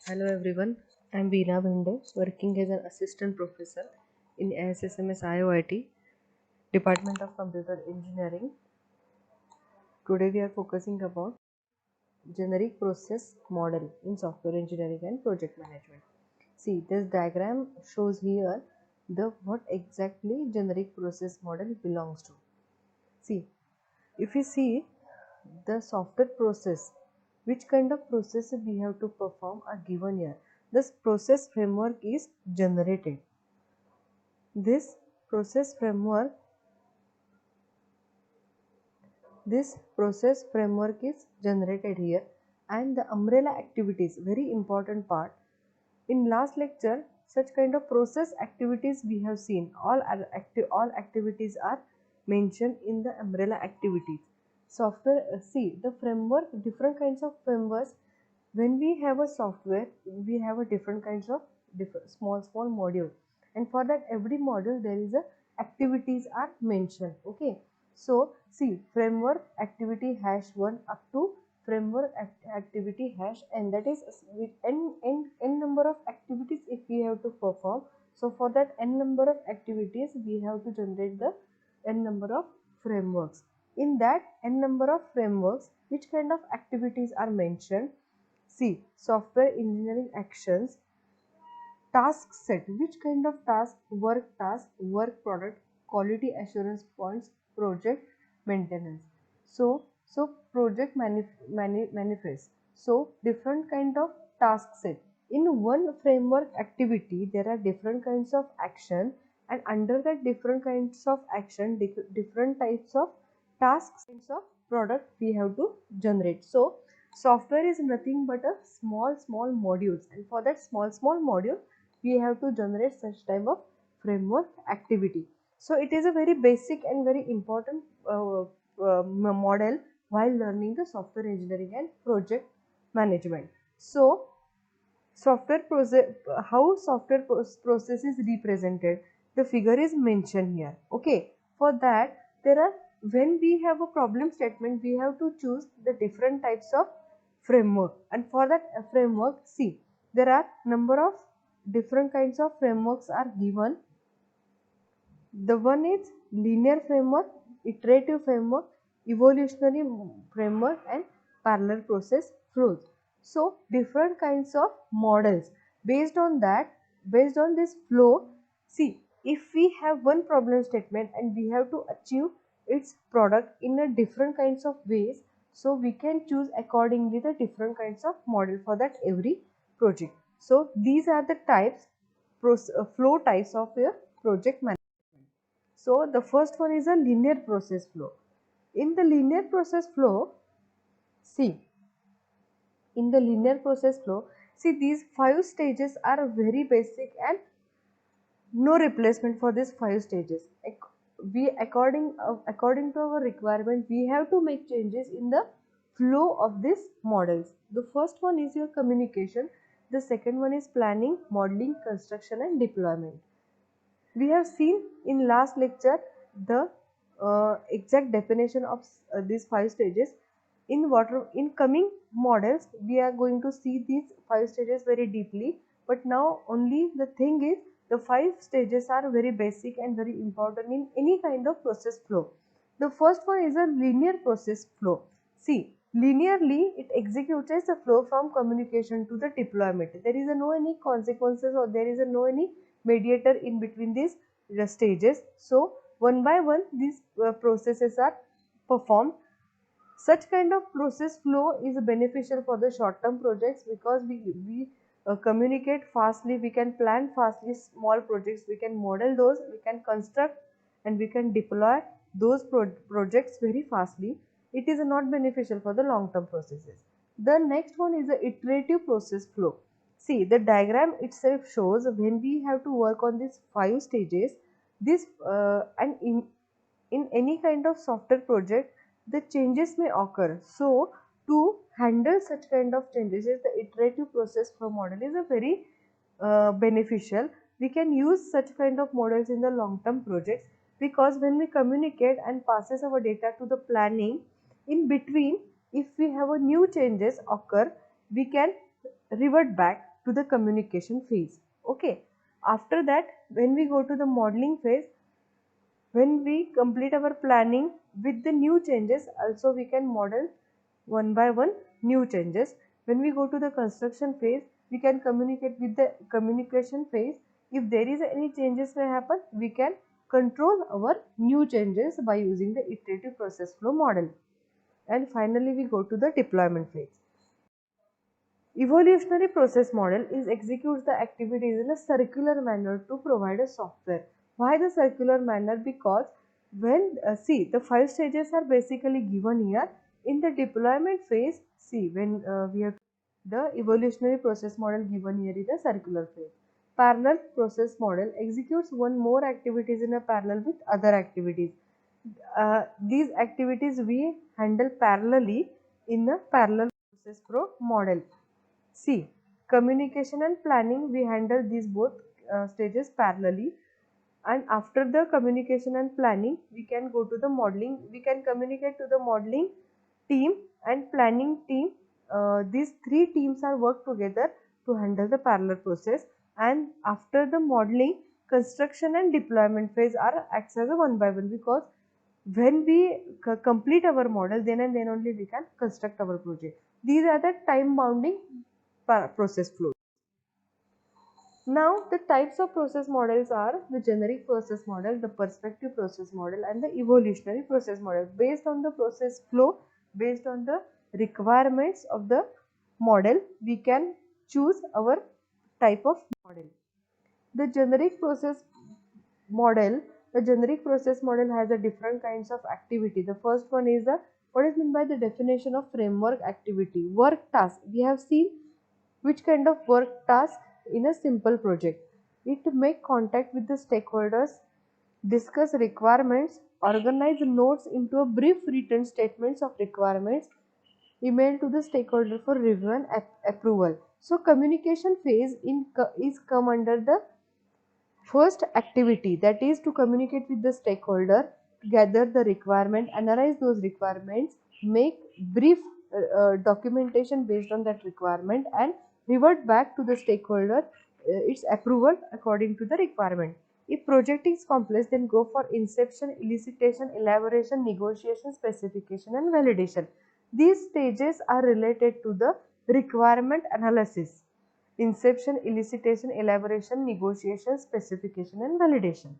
Hello everyone, I'm Veena Bhinde, working as an assistant professor in ASSMS IOIT, Department of Computer Engineering. Today we are focusing about generic process model in software engineering and project management. See, this diagram shows here the what exactly generic process model belongs to. See, if we see the software process, which kind of process we have to perform are given here. This process framework is generated. This process framework this process framework is generated here, and the umbrella activities, very important part. In last lecture, such kind of process activities we have seen. All activities are mentioned in the umbrella activities. Software, see the framework, different kinds of frameworks. When we have a software, we have a different kinds of different small module, and for that every module there is a activities are mentioned. Okay, so see framework activity hash 1 up to framework activity hash n, that is with n number of activities if we have to perform. So for that n number of activities we have to generate the n number of frameworks. In that n number of frameworks, which kind of activities are mentioned? See, software engineering actions, task set, which kind of task, work product, quality assurance points, project maintenance. So project manifest. So different kind of task set. In one framework activity, there are different kinds of action, and under that different kinds of action, different types of tasks, kinds of product we have to generate. So software is nothing but a small modules, and for that small module we have to generate such type of framework activity. So it is a very basic and very important model while learning the software engineering and project management. So software process, how software process is represented, the figure is mentioned here. Okay, for that there are, when we have a problem statement, we have to choose the different types of framework, and for that framework, see there are number of different kinds of frameworks are given. The one is linear framework, iterative framework, evolutionary framework, and parallel process flows. So different kinds of models. Based on that, based on this flow, see if we have one problem statement and we have to achieve its product in a different kinds of ways, so we can choose accordingly the different kinds of model for that every project. So these are the types, flow types of your project management. So the first one is a linear process flow. In the linear process flow, see, in the linear process flow, see these 5 stages are very basic and no replacement for these 5 stages. We according to our requirement, we have to make changes in the flow of these models. The first one is your communication. The second one is planning, modeling, construction, and deployment. We have seen in last lecture the exact definition of these 5 stages. In coming models, we are going to see these 5 stages very deeply, but now only the thing is the 5 stages are very basic and very important in any kind of process flow. The first one is a linear process flow. See, linearly it executes the flow from communication to the deployment. There is no any consequences, or there is no any mediator in between these stages. So one by one these processes are performed. Such kind of process flow is beneficial for the short term projects, because we communicate fastly, we can plan fastly small projects, we can model those, we can construct, and we can deploy those projects very fastly. It is not beneficial for the long term processes. The next one is the iterative process flow. See, the diagram itself shows when we have to work on these 5 stages, this and in any kind of software project, the changes may occur. So to handle such kind of changes, the iterative process flow model is a very beneficial. We can use such kind of models in the long term projects, because when we communicate and passes our data to the planning, in between if we have a new changes occur, we can revert back to the communication phase. Okay. After that, when we go to the modeling phase, when we complete our planning with the new changes, also we can model one by one new changes. When we go to the construction phase, we can communicate with the communication phase. If there is any changes may happen, we can control our new changes by using the iterative process flow model. And finally, we go to the deployment phase. Evolutionary process model is executes the activities in a circular manner to provide a software. Why the circular manner? Because when see, the 5 stages are basically given here in the deployment phase. See, when we have the evolutionary process model given here is a circular phase. Parallel process model executes one more activities in a parallel with other activities. These activities we handle parallelly in a parallel process flow model. See, communication and planning, we handle these both stages parallelly, and after the communication and planning, we can go to the modeling. We can communicate to the modeling team and planning team. These three teams are work together to handle the parallel process, and after the modeling, construction and deployment phase are acts as a one by one, because when we complete our model, then and then only we can construct our project. These are the time bounding process flow. Now, the types of process models are the generic process model, the perspective process model, and the evolutionary process model. Based on the process flow, based on the requirements of the model, we can choose our type of model. The generic process model, the generic process model has a different kinds of activity. The first one is the what is meant by the definition of framework activity. Work task. We have seen which kind of work task in a simple project. It make contact with the stakeholders, discuss requirements, organize notes into a brief written statements of requirements, email to the stakeholder for review and approval. So communication phase is come under the first activity, that is to communicate with the stakeholder, gather the requirement, analyze those requirements, make brief documentation based on that requirement, and revert back to the stakeholder its approval according to the requirement. If project is complex, then go for inception, elicitation, elaboration, negotiation, specification and validation. These stages are related to the requirement analysis: inception, elicitation, elaboration, negotiation, specification and validation.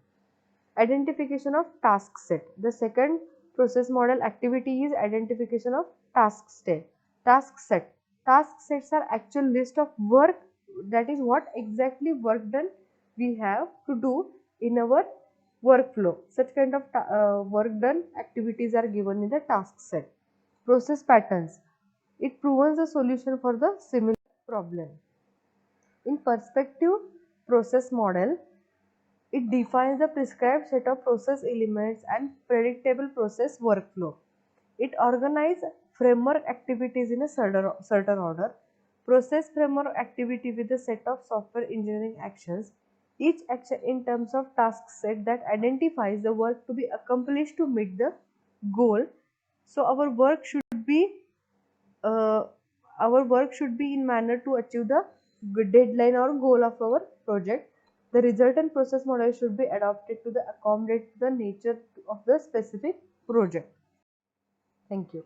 Identification of task set. The second process model activity is identification of task set. Task set. Task sets are actual list of work, that is what exactly work done we have to do in our workflow. Such kind of work done activities are given in the task set. Process patterns. It provides a solution for the similar problem. In perspective process model, it defines the prescribed set of process elements and predictable process workflow. It organizes framework activities in a certain order. Process framework activity with a set of software engineering actions, each action in terms of task set that identifies the work to be accomplished to meet the goal. So uh, our work should be in manner to achieve the deadline or goal of our project. The resultant process model should be adapted to the accommodate the nature of the specific project. Thank you.